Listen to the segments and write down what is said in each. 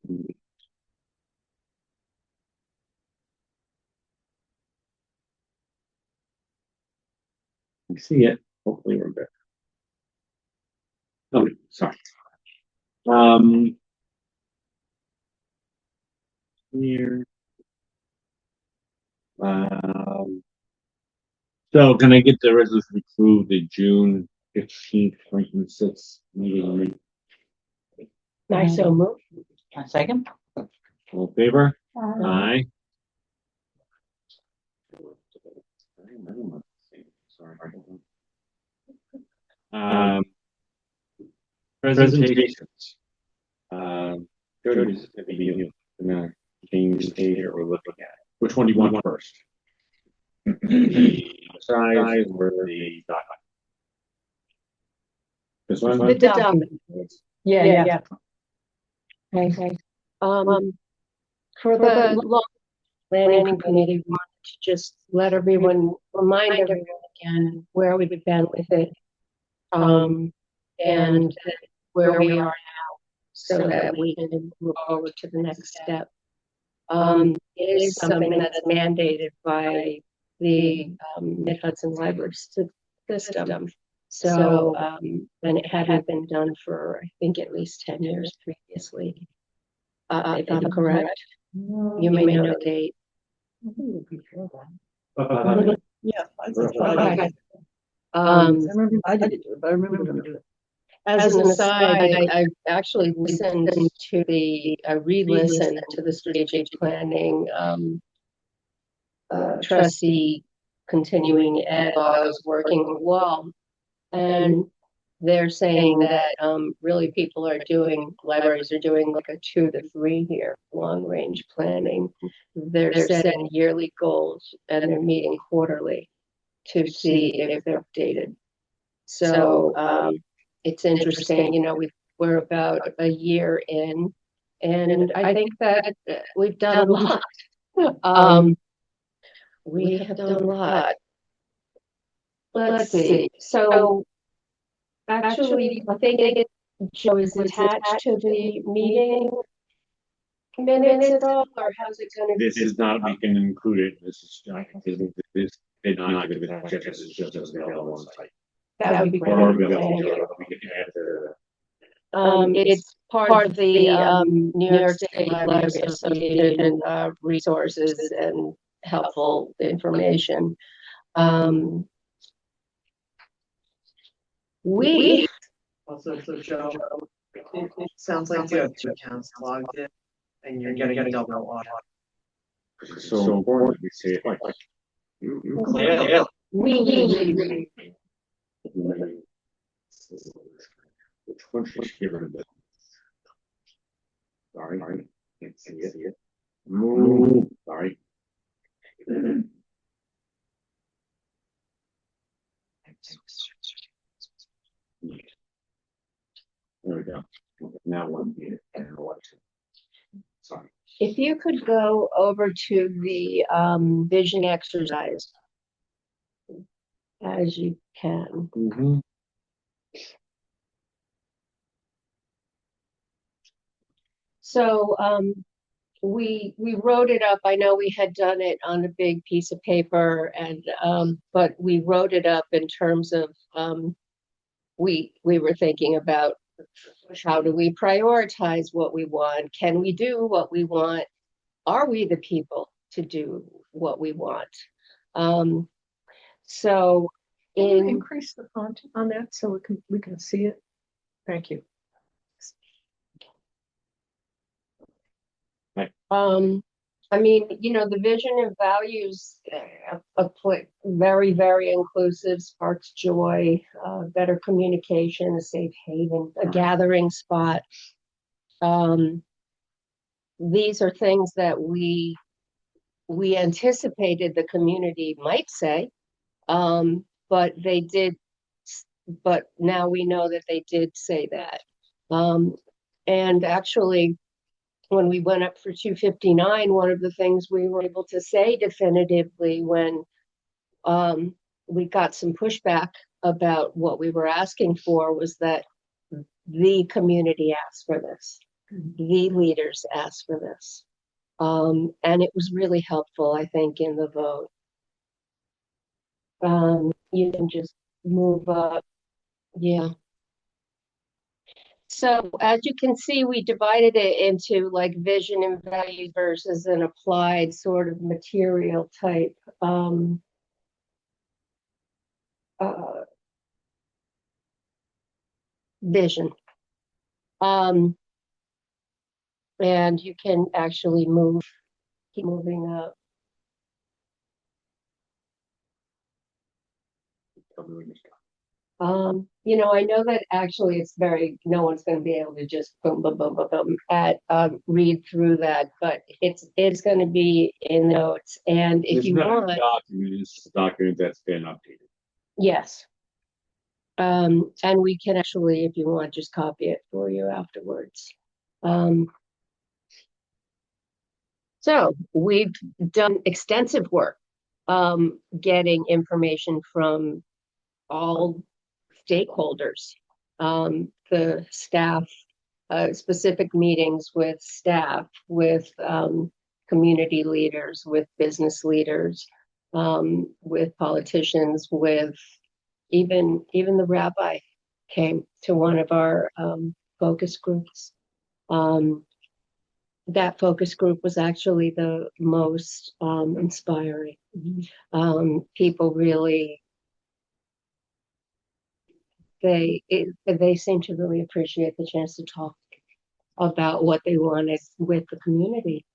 You see it. Hopefully we're good. Oh, sorry. Um, here. Um, so can I get the resolution to approve the June 15th, 2026 meeting? I so move. A second. All in favor? Aye. Sorry. Presentations. Jody's gonna be gonna change the page that we're looking at. Which one do you want first? The size or the document? This one? The document. Yeah. Okay. For the long planning committee, we wanted to just let everyone, remind everyone again where we've been with it, and where we are now, so that we can move forward to the next step. It is something that's mandated by the Mid-Hudson Library System. So, and it hadn't been done for, I think, at least 10 years previously. If I'm correct, you may know the date. Yeah, Okay. I remember I did it, but I remember them doing it. As an aside, I actually listened to re-listened to the strategic planning trustee continuing ed while I was working with Wall. And they're saying that really libraries are doing like a 2 to 3 year long range planning. They're setting yearly goals and they're meeting quarterly to see if they're updated. So it's interesting, we're about a year in, and I think that we've done a lot. We have done a lot. Let's see. So actually, I think Joe is attached to the meeting minutes at all, or how's it going to be? This is not, we can include it. This is not, this did not give it check. This is just available on site. That would be great. Or Thank we you. can add the. It's part of the New York State Library Association resources and helpful information. We Also, Joe, it sounds like you have 2 accounts logged in, and you're getting a double log. It's so important. We say it like. Yeah. we Which one should she get rid of? Sorry, can't see it. Move. Sorry. There we go. Now one here and election. Sorry. If you could go over to the vision exercise as you can. Mm-hmm. So we wrote it up. I know we had done it on a big piece of paper, and but we wrote it up in terms of we were thinking about how do we prioritize what we want? Can we do what we want? Are we the people to do what we want? So Can you in increase the font on that so we can see it? Thank you. I mean, the vision and values very, very inclusive, sparks joy, better communication, a safe haven, a gathering spot. These are things that we anticipated the community might say, but they did. But now we know that they did say that. And actually, when we went up for 259, one of the things we were able to say definitively when we got some pushback about what we were asking for was that the community asked for this. the leaders asked for this. And it was really helpful, I think, in the vote. You can just move up. Yeah. So as you can see, we divided it into like vision and value versus an applied sort of material type uh, vision. And you can actually keep moving up. I know that actually it's no one's going to be able to just boom, boom, boom, boom, boom, read through that, but it's going to be in notes. And if It's you not a want, document, it's just a document that's been updated. yes. And we can actually, if you want, just copy it for you afterwards. So we've done extensive work getting information from all stakeholders, the staff, specific meetings with staff, with community leaders, with business leaders, with politicians, with even the rabbi came to one of our focus groups. That focus group was actually the most inspiring. People really, they seem to really appreciate the chance to talk about what they wanted with the community.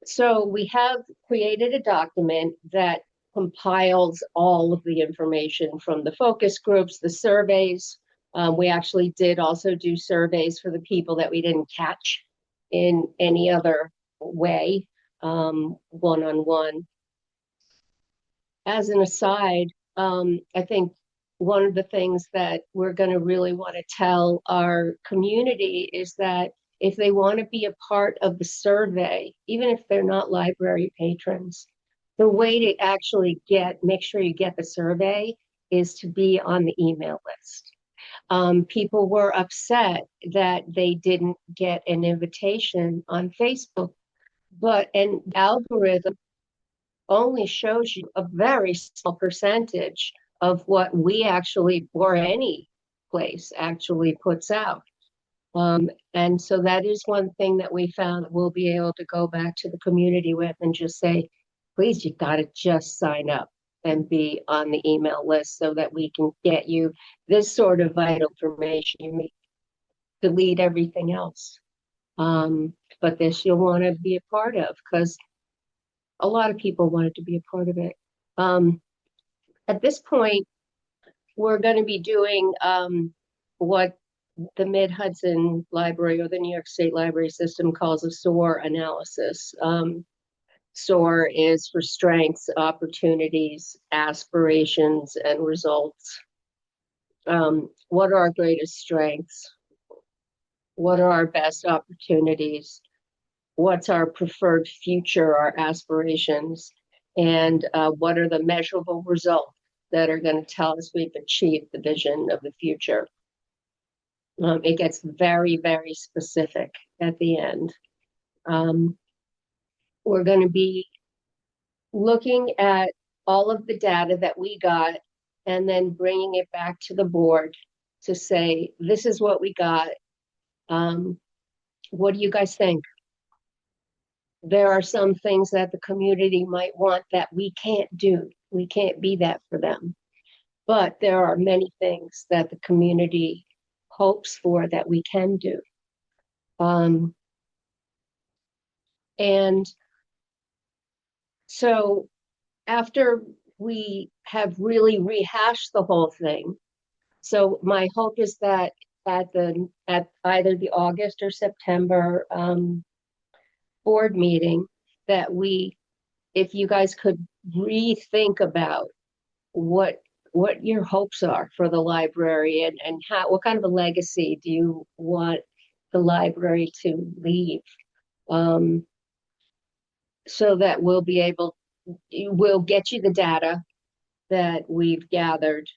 So we have created a document that compiles all of the information from the focus groups, the surveys. We actually did also do surveys for the people that we didn't catch in any other way, one-on-one. As an aside, I think one of the things that we're going to really want to tell our community is that if they want to be a part of the survey, even if they're not library patrons, the way to actually make sure you get the survey is to be on the email list. People were upset that they didn't get an invitation on Facebook, but an algorithm only shows you a very small percentage of what we actually, or any place actually puts out. And so that is one thing that we found we'll be able to go back to the community with and just say, please, you got to just sign up and be on the email list so that we can get you this sort of vital information. You may delete everything else. But this you'll want to be a part of because a lot of people wanted to be a part of it. At this point, we're going to be doing what the Mid-Hudson Library or the New York State Library System calls a SOAR analysis. SOAR is for strengths, opportunities, aspirations, and results. What are our greatest strengths? What are our best opportunities? What's our preferred future, our aspirations? And what are the measurable results that are going to tell us we've achieved the vision of the future? It gets very, very specific at the end. We're going to be looking at all of the data that we got and then bringing it back to the board to say, this is what we got. What do you guys think? There are some things that the community might want that we can't do. We can't be that for them. But there are many things that the community hopes for that we can do. And so after we have really rehashed the whole thing, so my hope is that at either the August or September board meeting, that if you guys could rethink about what your hopes are for the library and what kind of a legacy do you want the library to leave, so that we'll get you the data that we've gathered,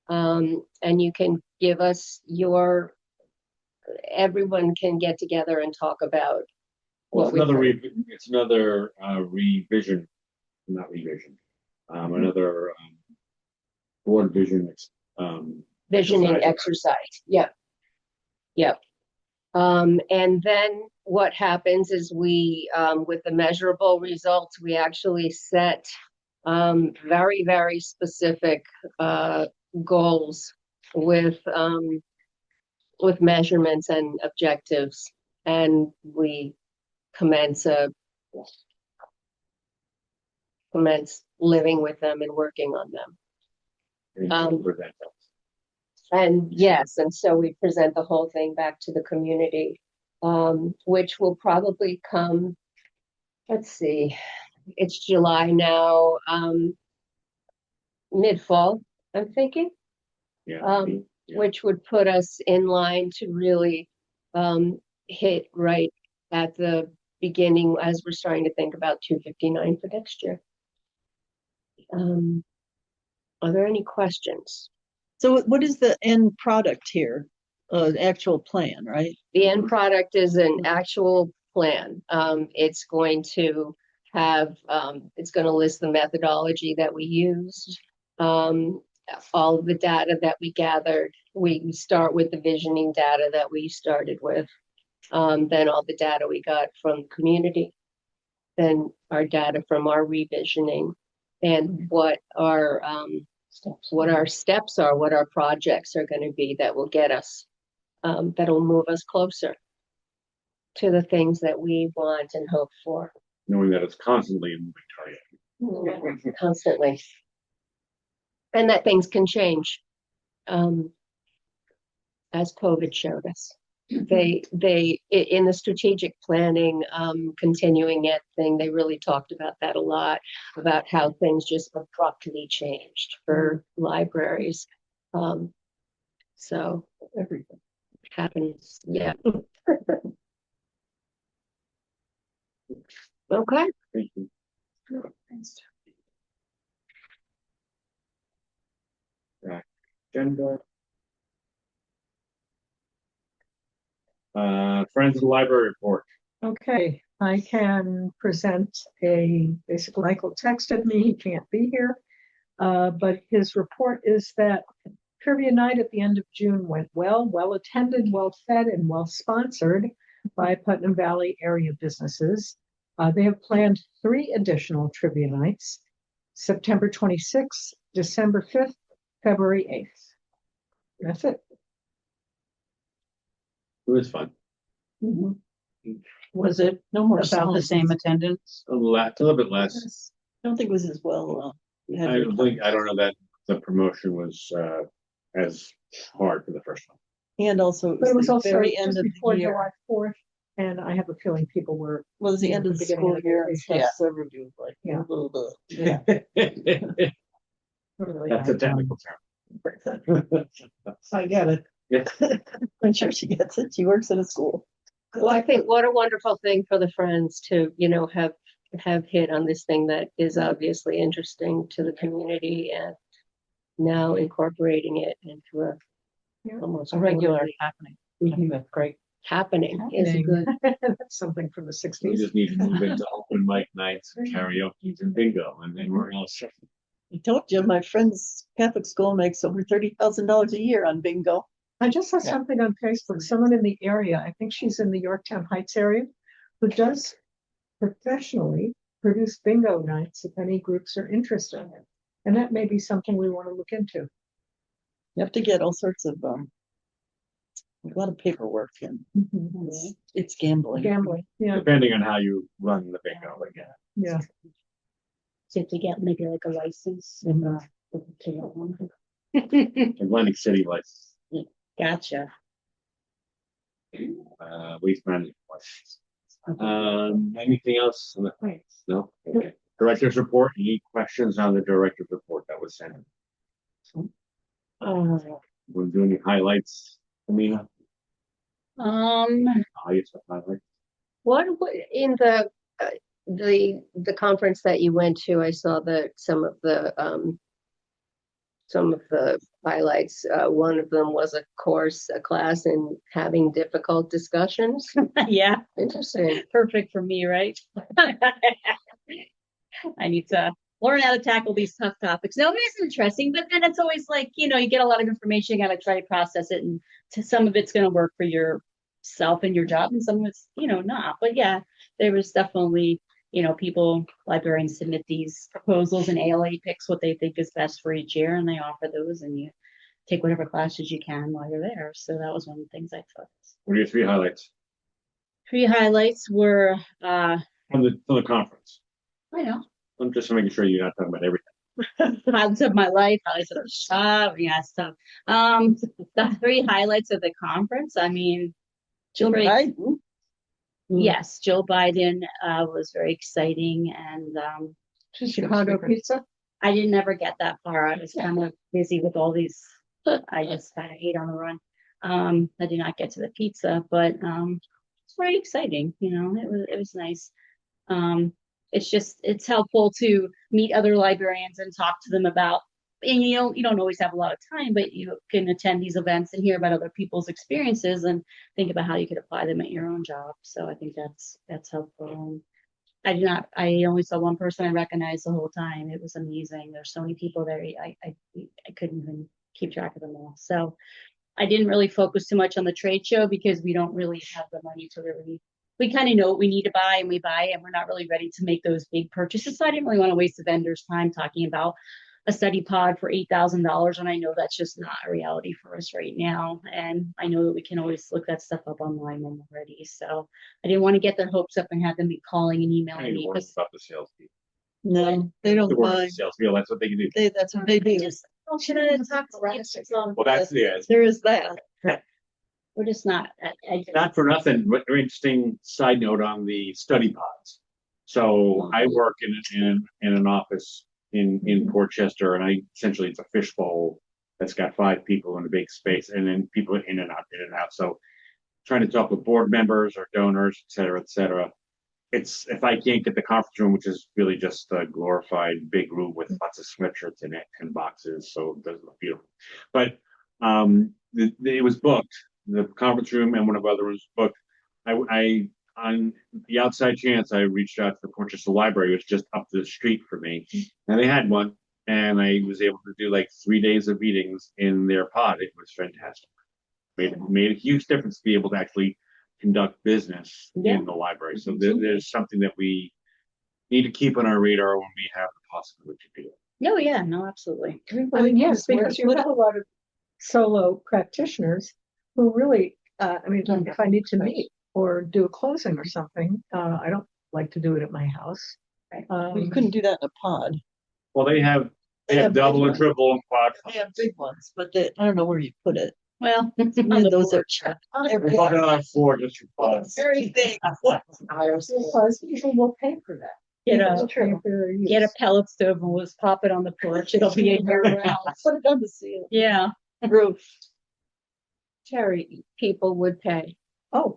and you can give us your everyone can get together and talk about Well, what we think. it's another revision, not revision. Another board vision. Visioning exercise. exercise. Yep. Yep. And then what happens is we, with the measurable results, we actually set very, very specific goals with measurements and objectives, and we commence living with them and working on them. Present. And yes, and so we present the whole thing back to the community, which will probably come, let's see, it's July now, mid-fall, I'm thinking, Yeah. which would put us in line to really hit right at the beginning as we're starting to think about 259 for next year. Are there any questions? So what is the end product here? Actual plan, right? The end product is an actual plan. It's going to have, it's going to list the methodology that we used, all of the data that we gathered. We start with the visioning data that we started with, then all the data we got from the community, then our data from our revisioning, and what our steps are, what our projects are going to be that will get us, that'll move us closer to the things that we want and hope for. Knowing that it's constantly a moving target. Constantly. And that things can change, as COVID showed us. They in the strategic planning, continuing it thing, they really talked about that a lot, about how things just abruptly changed for libraries. So everything happens. Yeah. Okay. Thank you. Agenda. Friends of the Library report. Okay, I can present basically Michael texted me, he can't be here. But his report is that trivia night at the end of June went well attended, well fed, and well sponsored by Putnam Valley area businesses. They have planned 3 additional trivia nights, September 26th, December 5th, February 8th. That's it. It was fun. Was it no more about the same attendance? A little bit less. I don't think it was as well. I don't know that the promotion was as hard for the first one. And also, But it was the also very just end of the before year. July 4th, and I have a feeling people were. Was the end of the beginning school year and vacation. stuff. So everybody was like, Yeah. blah, blah, blah. Yeah. That's a technical term. I get it. Yeah. I'm sure she gets it. She works in a school. Well, I think what a wonderful thing for the Friends to, have hit on this thing that is obviously interesting to the community, and now incorporating it into a Yeah. almost A regular quarterly happening. That's great. Happening is Happening. good. That's something from the We 60s. just need to move into open mic nights, karaoke, and bingo, and then we're all set. I told you, my friend's Catholic school makes over $30,000 a year on bingo. I just saw something on Facebook, someone in the area, I think she's in the Yorktown Heights area, who does professionally produce bingo nights if any groups are interested in it. And that may be something we want to look into. You have to get all sorts of a lot of paperwork, and it's gambling. Gambling, yeah, Depending on how you run the bingo, but yeah. yeah. So to get maybe like a license and Atlantic City license, Gotcha. waste management license. Anything else on the plans? No? Okay. Director's report, any questions on the director's report that was sent? We'll do any highlights, Amina? Highest highlights? What in the conference that you went to, I saw that some of the some of the highlights. One of them was a class in having difficult discussions. Yeah, Interesting. perfect for me, right? I need to learn how to tackle these tough topics. No, it's interesting, but then it's always like, you get a lot of information, you got to try to process it, and some of it's going to work for yourself and your job, and some of it's, not. But yeah, there was definitely, people, librarians submit these proposals, and ALA picks what they think is best for each year, and they offer those, and you take whatever classes you can while you're there. So that was one of the things I took. What are your 3 highlights 3 highlights were, from the conference? I know, I'm just making sure you're not talking about everything. highlights of my life, highlights of the shop, yeah, stuff. The 3 highlights of the conference. I mean, Jill Great. Biden. yes, Joe Biden was very exciting, and Chicago pizza. I didn't ever get that far. I was kind of busy with all these. I just kind of ate on the run. I did not get to the pizza, but it's very exciting. It was nice. It's helpful to meet other librarians and talk to them about. And you don't always have a lot of time, but you can attend these events and hear about other people's experiences and think about how you could apply them at your own job. So I think that's helpful. I only saw one person I recognized the whole time. It was amazing. There's so many people there. I couldn't even keep track of them all. So I didn't really focus too much on the trade show because we don't really have the money to really, we kind of know what we need to buy and we buy it, and we're not really ready to make those big purchases. So I didn't really want to waste the vendor's time talking about a study pod for $8,000. And I know that's just not a reality for us right now. And I know that we can always look that stuff up online when we're ready. So I didn't want to get their hopes up and have them be calling and I emailing ain't me. worried about the salespeople. No, they The don't word buy. salespeople, that's what they can do. That's what they do. Should I talk to Well, that's the There is that. We're just not. not for nothing, but an interesting side note on the study pods. So I work in an office in Portchester, and essentially it's a fishbowl that's got 5 people in a big space, and then people in and out, in and out. So trying to talk with board members or donors, et cetera, et cetera. It's, if I can't get the conference room, which is really just a glorified big room with lots of sweatshirts in it and boxes, so it doesn't look beautiful. But it was booked. The conference room and one of other rooms booked. I on the outside chance, I reached out to the Portchester Library, which was just up the street for me, and they had one, and I was able to do like 3 days of meetings in their pod. It was fantastic. Made a huge difference to be able to actually conduct business in the library. So there's something that we need to keep on our radar when we have the possibility to do it. No, yeah, no, absolutely. I mean, yes, because you have a lot of solo practitioners who really, if I need to meet or do a closing or something, I don't like to do it at my house. Well, you couldn't do that in a pod. Well, they have double and triple and quad. They have big ones, but I don't know where you put it. Well, Those are checked. They're talking on that floor just for pods. Very big. Because people will pay for that. Get People a will pay for their use. get a pellet stove and we'll just pop it on the porch. It'll be a year round. Put it on the ceiling. Yeah. Roof. Terry, people would pay. Oh,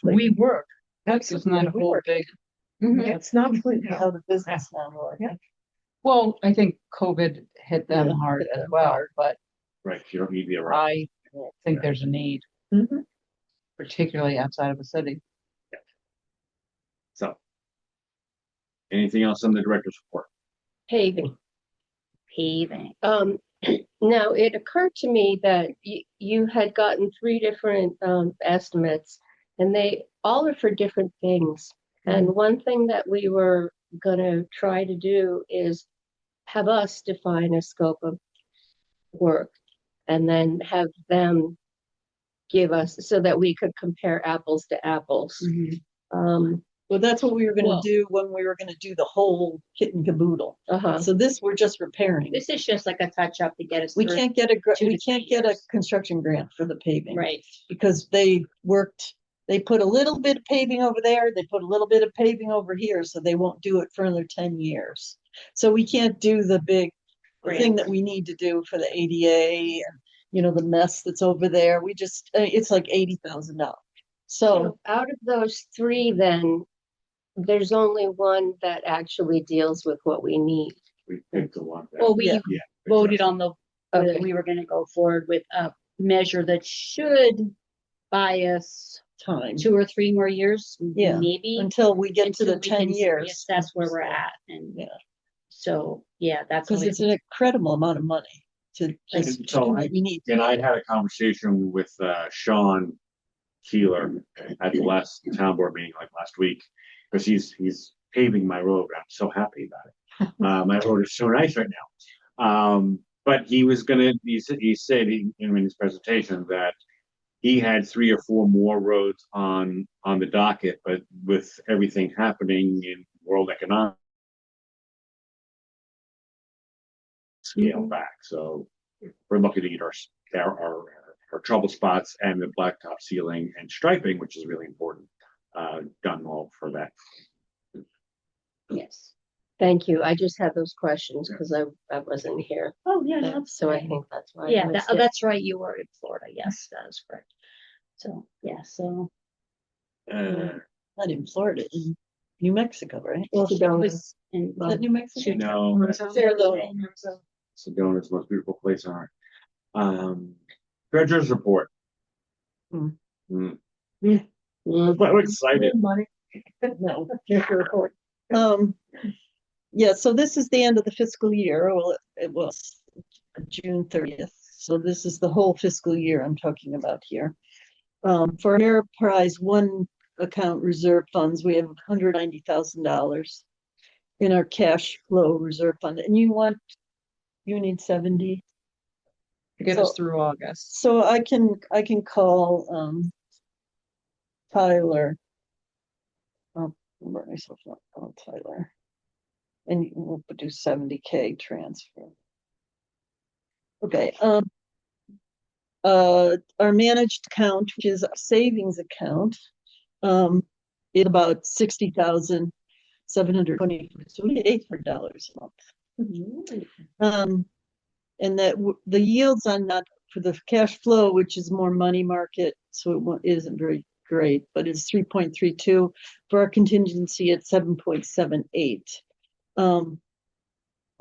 We work. That's It's not a we whole work. big. It's not free. How the business now. Yeah. Well, I think COVID hit them Yeah, hard hit as them well, hard. but Right, you don't need the around. I think there's a need, Mhm. particularly outside of the city. So, anything else on the director's report? Paving. Paving. Now it occurred to me that you had gotten 3 different estimates, and they all are for different things. And one thing that we were gonna try to do is have us define a scope of work, and then have them give us so that we could compare apples to apples. Well, that's what we were gonna Well- do when we were gonna do the whole kit and caboodle. So this, we're just repairing. This is just like a touch up to get us We through. can't get 2 to we 3 can't get a years. construction grant for the paving. Right. Because they put a little bit of paving over there, they put a little bit of paving over here, so they won't do it for another 10 years. So we can't do the big thing that we need to do for the ADA and, the mess that's over there. We just, it's like $80,000. So So out of those 3, then there's only one that actually deals with what we need. We picked the one. Well, we Yeah. Yeah. voted on the Okay. we were gonna go forward with a measure that should buy us Time 2 or 3 more years, Yeah, maybe. until we get to until the we 10 can years. reassess where we're at, and Yeah. so, yeah, that's. Because how it's an incredible amount of money to just do So what we need. And I had a conversation with Sean Keeler at the last town board meeting like last week, because he's paving my road. I'm so happy about it. My road is so nice right now. But he said in his presentation that he had 3 or 4 more roads on the docket, but with everything happening in world economic scale back. So we're lucky to get our trouble spots and the blacktop sealing and striping, which is really important, done all for that. Yes. Thank you. I just had those questions because I wasn't here. Oh, yeah, that's. So I fine. think that's why. I Yeah, missed it. that's right, you were in Florida, yes, that is correct. So, yeah, so. Uh, Not in Florida, in New Mexico, right? Well, it Sedona. was in, Is that New Mexico? no, Fairlawn. Sedona's the most beautiful place on earth. Treasurer's report. Hmm. Hmm. Mm. I'm excited. Money. No. Here's your report. Yeah, so this is the end of the fiscal year. Well, it was June 30th. So this is the whole fiscal year I'm talking about here. For Ameriprise One account reserve funds, we have $190,000 in our cash flow reserve fund. And you need 70. To get us So- through August. So I can call Tyler. I'll remember myself not call Tyler. And we'll do 70K transfer. Okay, our managed account, which is a savings account, is about 60,720, so we get $800 a month. And that the yields on that for the cash flow, which is more money market, so it isn't very great, but it's 3.32 for our contingency at 7.78.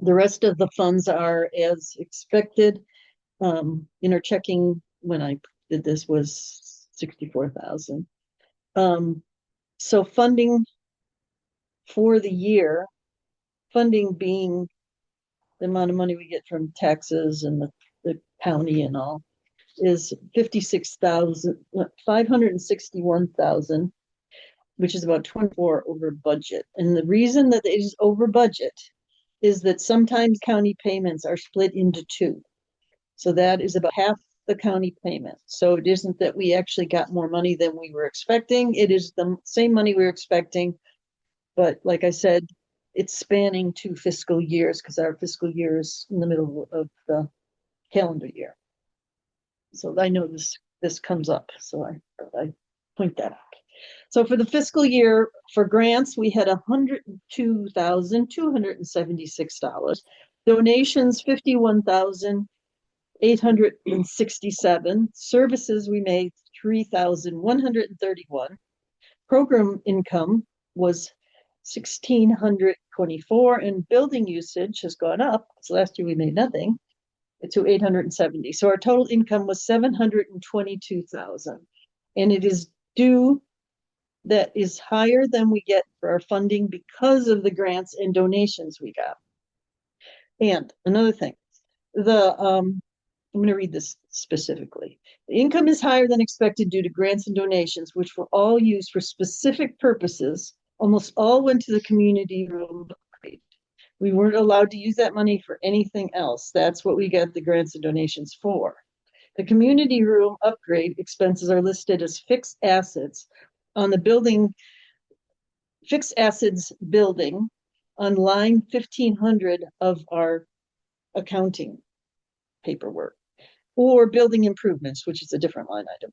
The rest of the funds are as expected. In our checking, when I did this, was 64,000. So funding for the year, funding being the amount of money we get from taxes and the county and all, is 561,000, which is about 24 over budget. And the reason that it is over budget is that sometimes county payments are split into 2. So that is about half the county payment. So it isn't that we actually got more money than we were expecting. It is the same money we were expecting. But like I said, it's spanning 2 fiscal years because our fiscal year is in the middle of the calendar year. So I know this comes up, so I point that out. So for the fiscal year, for grants, we had $102,276. Donations, 51,867. Services, we made 3,131. Program income was 1,624, and building usage has gone up. So last year we made nothing to 870. So our total income was 722,000, and it is due. That is higher than we get for our funding because of the grants and donations we got. And another thing, I'm going to read this specifically. The income is higher than expected due to grants and donations, which were all used for specific purposes. Almost all went to the community room upgrade. We weren't allowed to use that money for anything else. That's what we got the grants and donations for. The community room upgrade expenses are listed as fixed assets on the building, fixed assets building on line 1500 of our accounting paperwork, or building improvements, which is a different line item,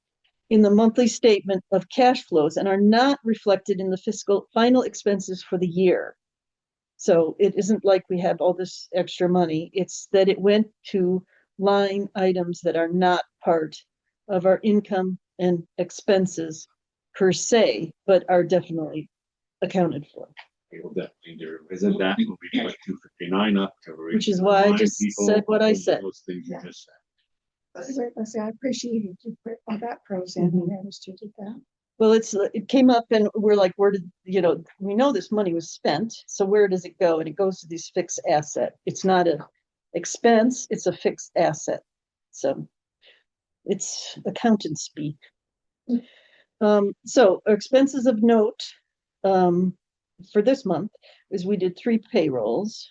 in the monthly statement of cash flows and are not reflected in the fiscal final expenses for the year. So it isn't like we have all this extra money. It's that it went to line items that are not part of our income and expenses per se, but are definitely accounted for. We will definitely do revisit that. We'll be put 259 up to. Which is why I remind just people said what I of said. Those things you Yeah. just said. Let's say I appreciate you put all that pros in, Mhm. and understood that. Well, it came up and we're like, where did, we know this money was spent, so where does it go? And it goes to these fixed asset. It's not a expense, it's a fixed asset. So it's accountant speak. So our expenses of note, for this month is we did 3 payrolls.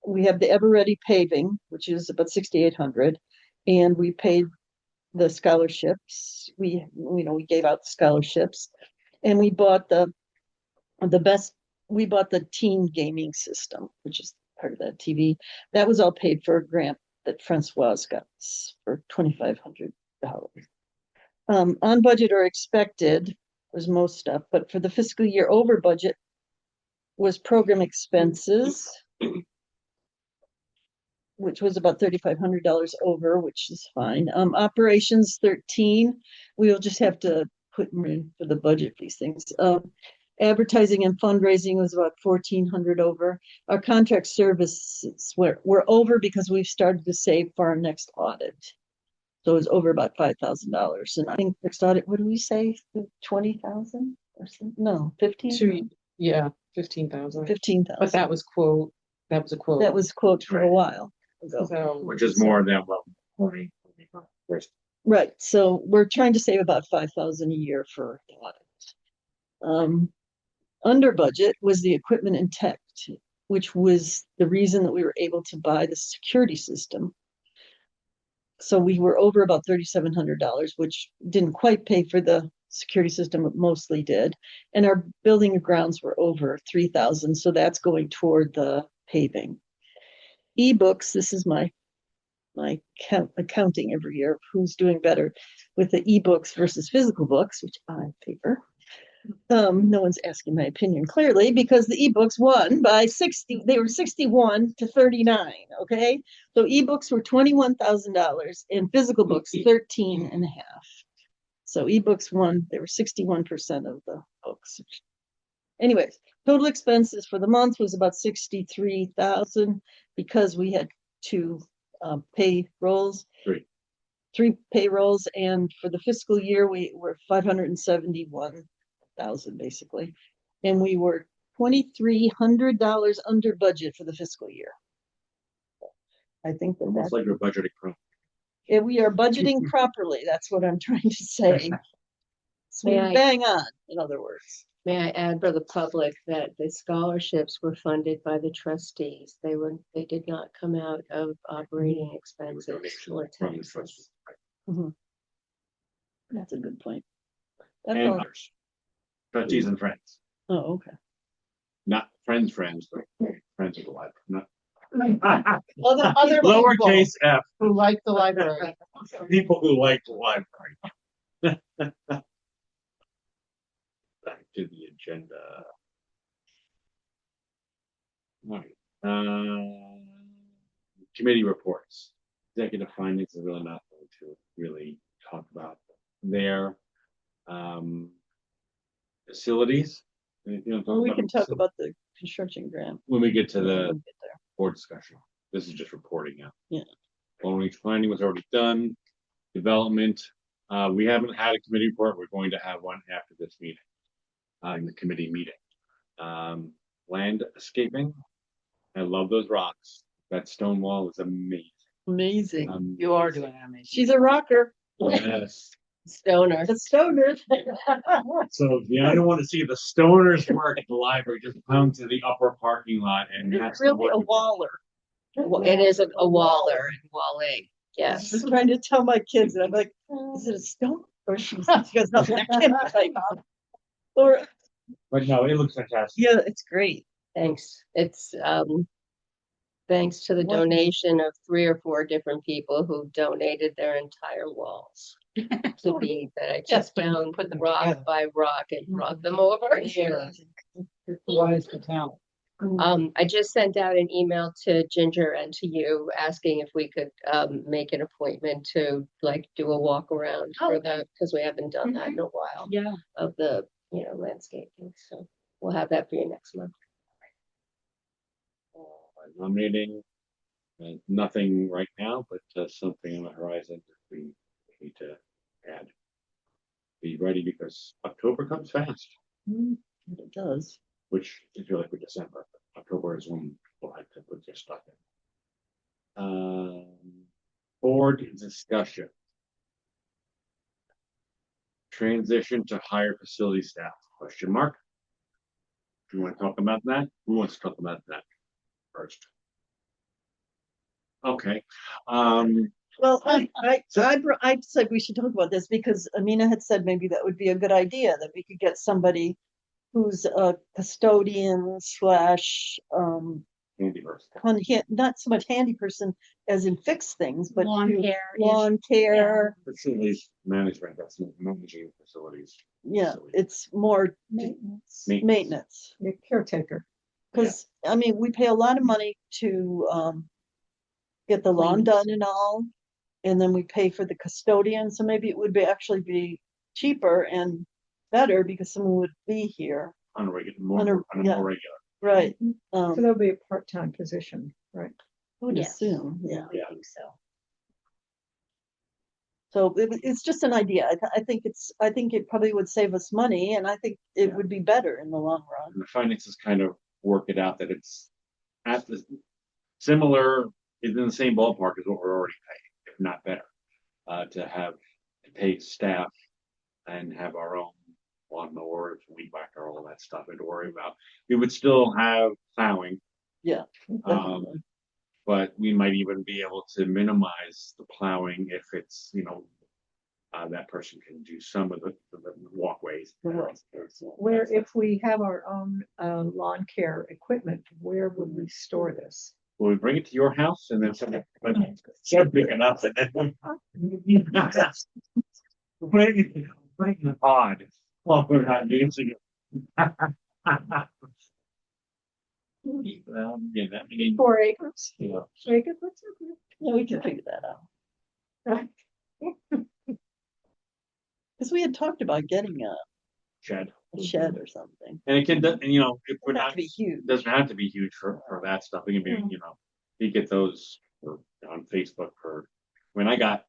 We have the Ever Ready paving, which is about 6,800, and we paid the scholarships. We gave out scholarships, and we bought the best. We bought the teen gaming system, which is part of that TV. That was all paid for a grant that Francoise got for $2,500. On budget or expected was most stuff, but for the fiscal year over budget was program expenses, which was about $3,500 over, which is fine. Operations 13, we'll just have to put in for the budget, these things. Advertising and fundraising was about 1,400 over. Our contract services we're over because we've started to save for our next audit. So it was over about $5,000. And I think next audit, what do we say? 20,000 or something? No, 15? Yeah, 15,000. 15,000. But that was a quote. That was quote for a while ago. So, Which is more than what we Right, so we're trying to save about 5,000 a year for the audit. Under budget was the equipment and tech, which was the reason that we were able to buy the security system. So we were over about $3,700, which didn't quite pay for the security system, but mostly did. And our building and grounds were over 3,000, so that's going toward the paving. Ebooks, this is my accounting every year of who's doing better with the ebooks versus physical books, which I favor. No one's asking my opinion clearly because the ebooks won by 60. They were 61 to 39. Okay, so ebooks were $21,000 and physical books 13 and a half. So ebooks won. They were 61% of the books. Anyways, total expenses for the month was about 63,000 because we had 2 payrolls. 3 payrolls, and for the fiscal year we were 571,000 basically, and we were $2,300 under budget for the fiscal year. I think almost like you're budgeting. we are budgeting properly. That's what I'm trying to say. So May I- bang on, in other words. May I add for the public that the scholarships were funded by the trustees. They did not come out of operating expenses or From the taxes. trustees. That's a good point. That's And all. others. Trustees and friends, Oh, okay. not friends, but friends of the library, not. Other Lowercase f, who like the library. people who like the library. Back to the agenda. All right, committee reports. Executive findings are really not going to really talk about their facilities. Well, we can talk about the construction grant. when we get to We'll the get there. board discussion. This is just reporting out. Yeah. Long range planning was already done. Development, we haven't had a committee report. We're going to have one after this meeting, in the committee meeting. Landscaping, I love those rocks. That stone wall is amazing. Amazing. You are doing amazing. She's a rocker. Yes. Stoner. A stoner. So if you don't want to see the stoners work at the library, just come to the upper parking lot and It's that's really a waller. It is a waller in Walling. I Yes. was trying to tell my kids, and I'm like, is it a stone? Or she goes, no, that can't be right. Or, But no, it looks fantastic. yeah, it's great. Thanks. It's thanks to the What- donation of 3 or 4 different people who donated their entire walls to be that I just found put them rock together. by rock and brought them over here. Wise the town. I just sent out an email to Ginger and to you asking if we could make an appointment to like do a walk around for the, because we haven't done that in a while Yeah. of the, landscaping. So we'll have that for you next month. Nominating, nothing right now, but something on the horizon that we need to add. Be ready because October comes fast, It does. which I feel like with December. October is when we'll have to put your stuff in. Board discussion. Transition to higher facility staff, question mark. Do you want to talk about that? Who wants to talk about that first? Okay, Well, I said we should talk about this because Amina had said maybe that would be a good idea, that we could get somebody who's a custodian slash, Andy first. not so much handy person as in fix things, but Lawn to- care. lawn care. Facilities management, that's not managing facilities. Yeah, it's more maintenance. The caretaker. Because, I mean, we pay a lot of money to get the lawn Clean. done and all, and then we pay for the custodian, so maybe it would be actually be cheaper and better because someone would be here, On a regular, On a- more yeah. regular. right? So there'll be a part-time position, right? I would Yes. assume, yeah. I think so. So it's just an idea. I think it probably would save us money, and I think it Yeah. would be better in the long run. And the finances kind of work it out that it's at the similar, is in the same ballpark as what we're already paying, if not better. To pay staff and have our own lawnmower, weed whacker, all that stuff and to worry about. We would still have plowing, Yeah. um, definitely. but we might even be able to minimize the plowing if it's, that person can do some of the walkways. Right. Where if we have our own lawn care equipment, where would we store this? Will we bring it to your house and then someone start picking up and then put it in the pod while we're not using it. Yeah, that means, 4 acres? yeah, Acres, that's okay. Yeah, we can figure that out. Because we had talked about getting shed. a shed or something. And it can, and if we're Not not, to be huge. doesn't have to be huge for that stuff. It can be, you get those on Facebook when I got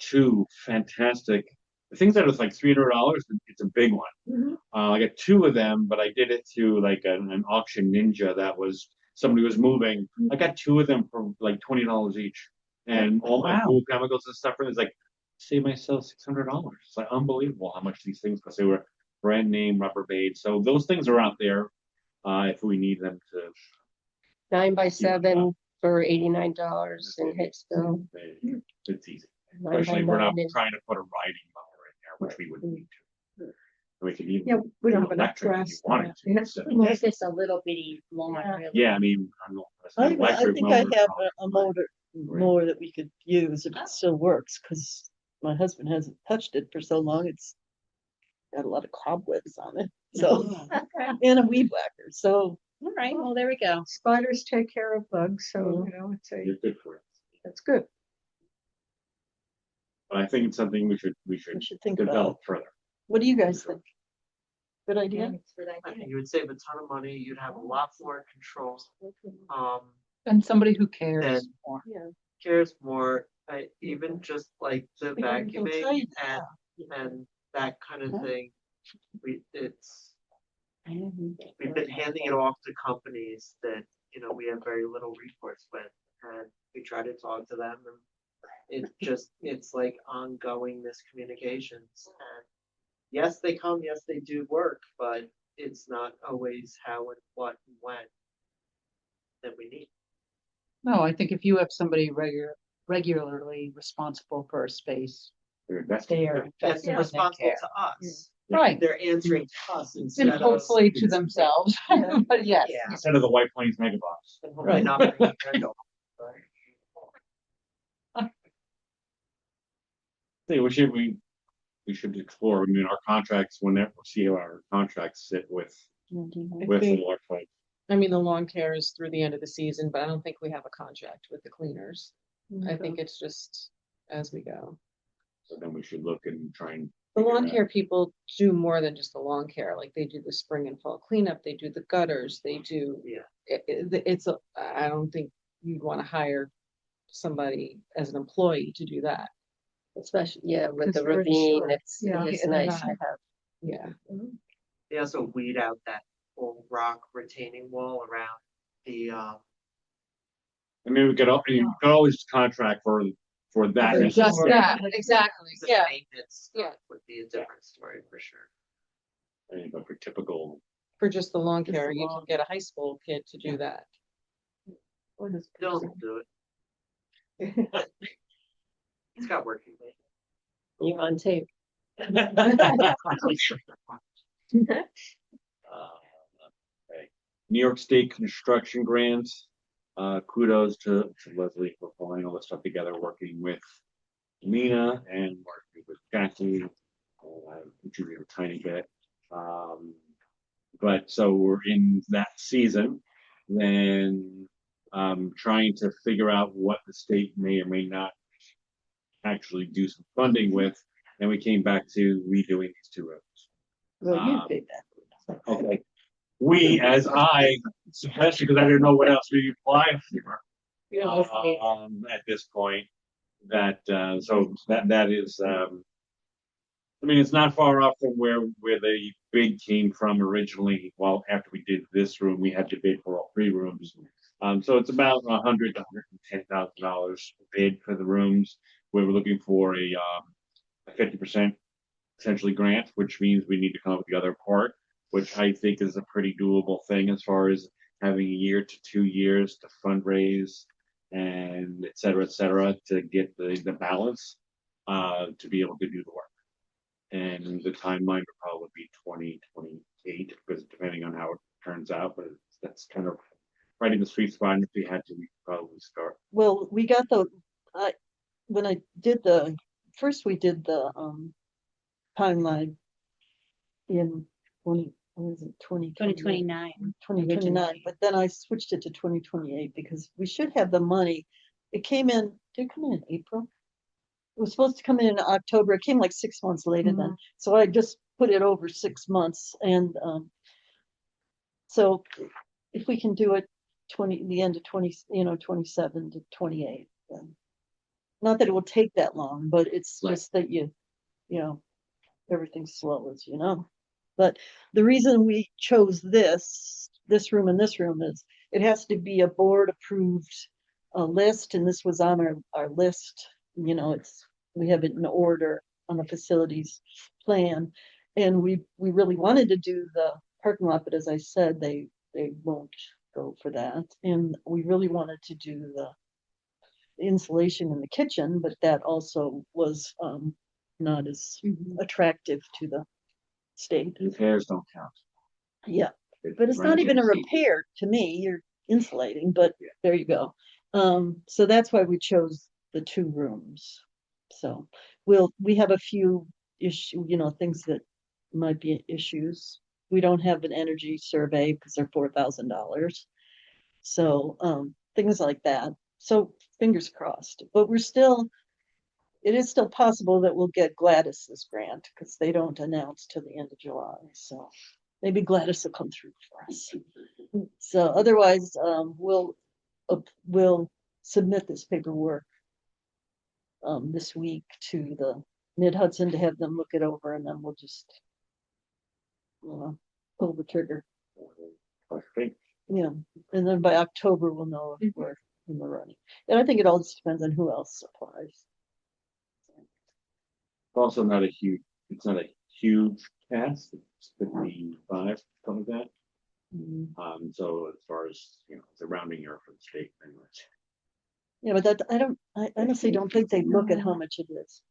two fantastic, the things that was like $300, it's a big one. Mhm. I got two of them, but I did it through like an auction ninja that was, somebody was moving. I got two of them for like $20 each. And all my Wow. pool chemicals and stuff, and it's like, save myself $600. It's like unbelievable how much these things, because they were brand name Rubbermaid. So those things are out there, if we need them to. 9x7 for $89 in Hicksville. It's easy. 9 Especially by if we're not 9 is- trying to put a riding mower in there, which we would need to. We could even. Yeah, we don't have enough electric if grass. you wanted to, Yeah. instead of- Well, it's just a little bitty lawn, Yeah. really. Yeah, I mean, I don't know. I electric think I mower, have probably a fine. mower that we could use if it still works, because my husband hasn't touched it for so long, it's got a lot of cobwebs on it, so, and a weed whacker, so. All right, well, there we go. Spiders take care of bugs, so, it's You're good for it. that's good. But I think it's something we should We should think about. develop further. What do you guys think? Good idea? I think you would save a ton of money, you'd have a lot more control, And somebody who cares And- more. Yeah. cares more, even just like the We don't even say vacuuming that. and that kind of Yeah. thing. We've been handing it off to companies that, we have very little recourse with, and we try to talk to them, and it's like ongoing miscommunications. And yes, they come, yes, they do work, but it's not always how and what and when that we need. No, I think if you have somebody regularly responsible for a space, They're investing. they are That's invested in their responsible care. to us. Right. They're answering to us instead And of. hopefully to themselves, but yes. Yeah. Instead of the White Plains mega box. And hopefully not bringing their dog, right? See, we should explore, our contracts, whenever, see how our contracts sit with the think- large fight. I mean, the lawn care is through the end of the season, but I don't think we have a contract with the cleaners. I think it's just as we go. So then we should look and try and The lawn care people do more than just the lawn care, like they do the spring and fall cleanup, they do the gutters, they do. Yeah. I don't think you'd wanna hire somebody as an employee to do that. Especially, yeah, with the Because we're ravine, short. it's Yeah. nice to Yeah. have. Yeah. They also weed out that whole rock retaining wall around the, I mean, you could always contract for that. For just necessary- that, exactly, the yeah. maintenance Yeah. would be a different story for sure. I mean, but for typical, For just the lawn Just care, the you can lawn. get a high school kid to do that. Or this Dylan person. will do it. He's got working. days. You on tape. Okay. New York State construction grants. Kudos to Leslie for pulling all this stuff together, working with Lena and working with Jackie. I contributed a tiny bit. But so we're in that season, then trying to figure out what the state may or may not actually do some funding with. And we came back to redoing these two roads. Well, you did that. Okay. We, as I, especially because I didn't know what else we apply for. At this point, that so that is I mean, it's not far off from where the bid came from originally. Well, after we did this room, we had to bid for all three rooms. So it's about $100 to $110,000 bid for the rooms. We were looking for a 50% essentially grant, which means we need to come up with the other part, which I think is a pretty doable thing as far as having a year to 2 years to fundraise and et cetera, to get the balance to be able to do the work. And the timeline would probably be 2028, because depending on how it turns out, but that's kind of right in the sweet spot. And if we had to, we could probably start. Well, we got when I did we did the timeline in what was it, 2029. 2029, but then I switched it to 2028 because we should have the money. Did it come in April? It was supposed to come in October. It came like 6 months later then. So I just put it over 6 months. And so if we can do it the end of 27 to 28, then not that it will take that long, but it's Right. just that you know, everything's slow, as you know. But the reason we chose this room and this room is it has to be a board approved list, and this was on our list. You know, we have it in order on the facilities plan, and we really wanted to do the parking lot, but as I said, they won't go for that, and we really wanted to do the insulation in the kitchen, but that also was not as attractive to the state. Repairs don't count. Yeah, but it's not even a repair to me. You're insulating, but there you go. So that's why we chose the 2 rooms. So we have a few things that might be issues. We don't have an energy survey because they're $4,000. So things like that. So fingers crossed, but it is still possible that we'll get Gladys's grant because they don't announce till the end of July. So maybe Gladys will come through for us. So otherwise, we'll submit this paperwork this week to the Mid-Hudson to have them look it over, and then we'll just pull the trigger. Okay. Yeah, and then by October we'll know if we're in the running. And I think it all just depends on who else applies. Also not a huge task. It's 55, something like that. So as far as, it's a rounding error for the state anyways. Yeah, but I honestly don't think they look at how much it is.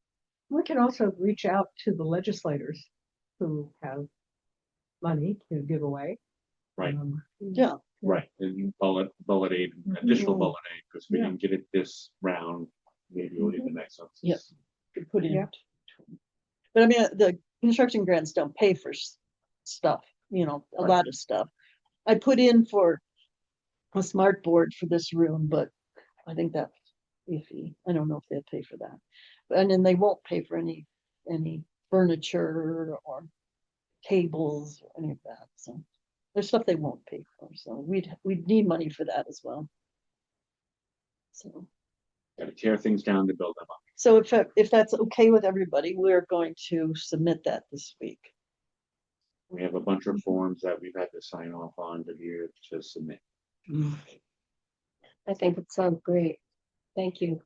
We can also reach out to the legislators who have money to give away. Right. Yeah. Right, and bullet aid, additional bullet aid, because we didn't get it this round, maybe we'll get the next one. Yep. Could put in. Yep. But I mean, the construction grants don't pay for stuff, a lot of stuff. I put in for a smart board for this room, but I think that's iffy. I don't know if they'll pay for that. And then they won't pay for any furniture or tables or any of that, so. There's stuff they won't pay for, so we'd need money for that as well. So, Gotta tear things down to build them up. so if that's okay with everybody, we're going to submit that this week. We have a bunch of forms that we've had to sign off on to submit. I think it sounds great. Thank you.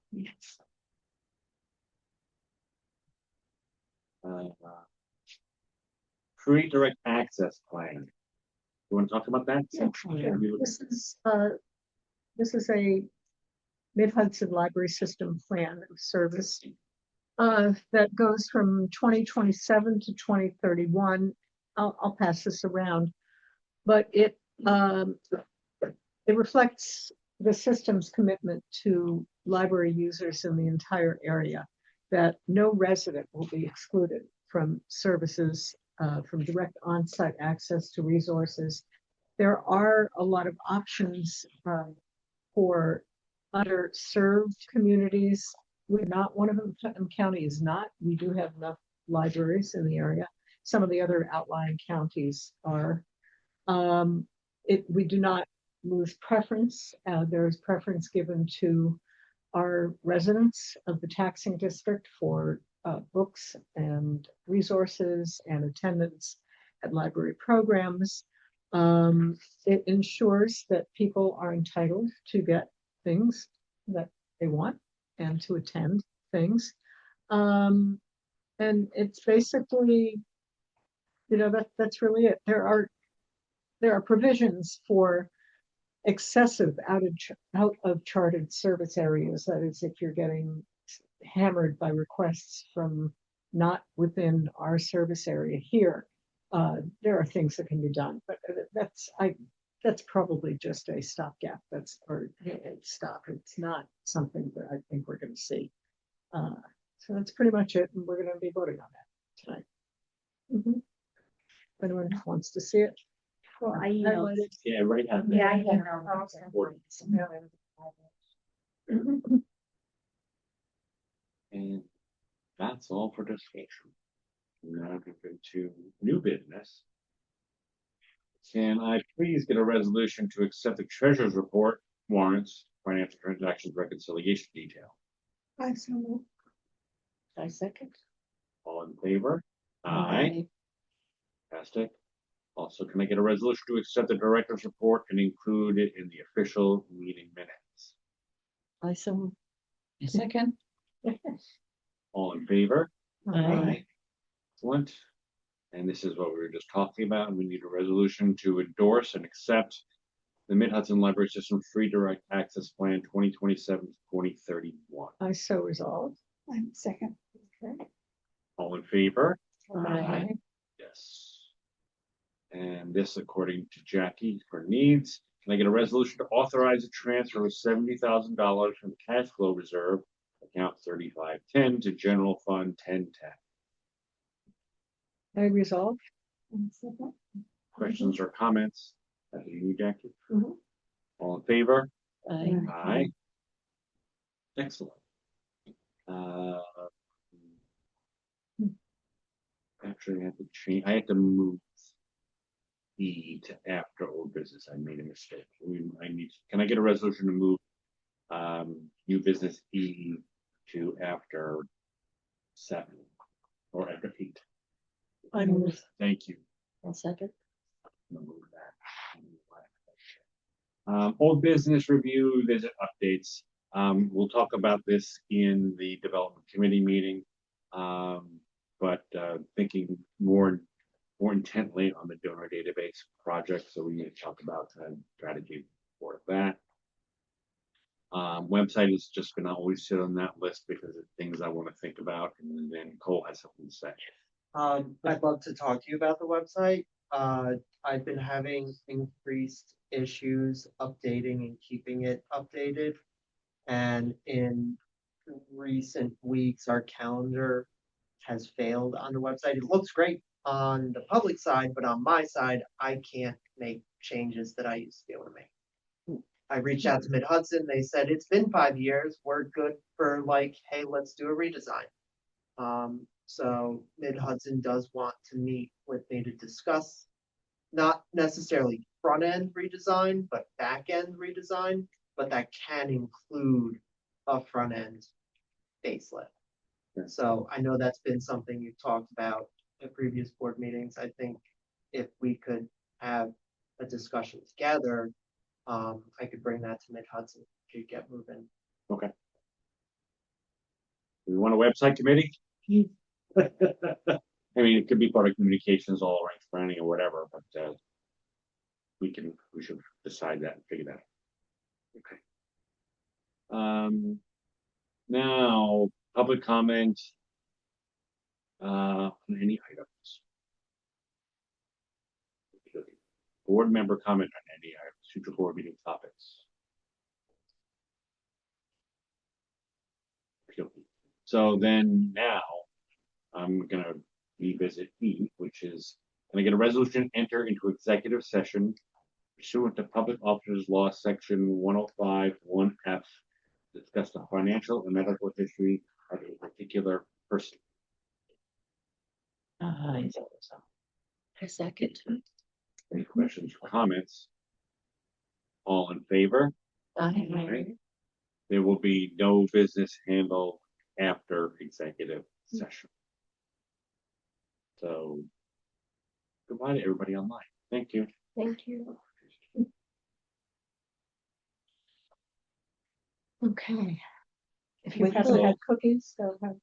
Free direct access plan. You want to talk about that? Yeah, this is a Mid-Hudson Library System plan of service that goes from 2027 to 2031. I'll pass this around, but it reflects the system's commitment to library users in the entire area, that no resident will be excluded from services, from direct on-site access to resources. There are a lot of options for underserved communities. We're not one of them. Putnam County is not. We do have enough libraries in the area. Some of the other outlying counties are. We do not lose preference. There is preference given to our residents of the taxing district for books and resources and attendance at library programs. It ensures that people are entitled to get things that they want and to attend things. And it's basically, that's really it. There are provisions for excessive out of charted service areas. That is, if you're getting hammered by requests from not within our service area here, there are things that can be done, but that's probably just a stopgap. It's not something that I think we're going to see. So that's pretty much it, and we're going to be voting on that tonight. If anyone wants to see it. Well, I emailed. Yeah, right. Yeah, I emailed. And that's all for discussion. Now we go to new business. Can I please get a resolution to accept the treasurer's report, warrants, financial transactions, reconciliation detail? I so moved. I second. All in favor? Aye. Fantastic. Also, can I get a resolution to accept the director's report and include it in the official meeting minutes? I so. Second. All in favor? Aye. Excellent. And this is what we were just talking about. We need a resolution to endorse and accept the Mid-Hudson Library System Free Direct Access Plan 2027 to 2031. I so resolved. I'm second. Okay. All in favor? Aye. Yes. And this, according to Jackie, for needs, can I get a resolution to authorize a transfer of $70,000 from the cash flow reserve, account 3510, to general fund 1010? I resolve. Questions or comments? That's you, Jackie. Mhm. All in favor? Aye. Aye. Excellent. Actually, I have to change. I have to move E to after old business. I made a mistake. Can I get a resolution to move new business E to after 7 or after 8? I move. Thank you. I'll second. I'm gonna move that. Old business review visit updates. We'll talk about this in the development committee meeting, but thinking more intently on the donor database project. So we need to talk about strategy for that. Website is just going to always sit on that list because of things I want to think about, and then Cole has something to say. I'd love to talk to you about the website. I've been having increased issues updating and keeping it updated. And in recent weeks, our calendar has failed on the website. It looks great on the public side, but on my side, I can't make changes that I used to be able to make. I reached out to Mid-Hudson. They said, it's been 5 years. We're good for like, hey, let's do a redesign. So Mid Hudson does want to meet with me to discuss not necessarily front end redesign, but back end redesign, but that can include a front end facelift. Yeah. So I know that's been something you've talked about at previous board meetings. I think if we could have a discussion together, I could bring that to Mid Hudson to get moving. Okay. We want a website committee? I mean, it could be part of communications, all range planning or whatever, but we should decide that and figure that out. Okay. Now, public comment on any items. Board member comment on any items, future board meeting topics. So then now, I'm gonna revisit E, which is, can I get a resolution enter into executive session pursuant to Public Officers Law, Section 105, 1F, discuss the financial and medical history of a particular person. A second. Any questions or comments? All in favor? Aye. There will be no business handled after executive session. So, goodbye to everybody online. Thank you. Thank you. Okay. If you Wait haven't till- had cookies, so have.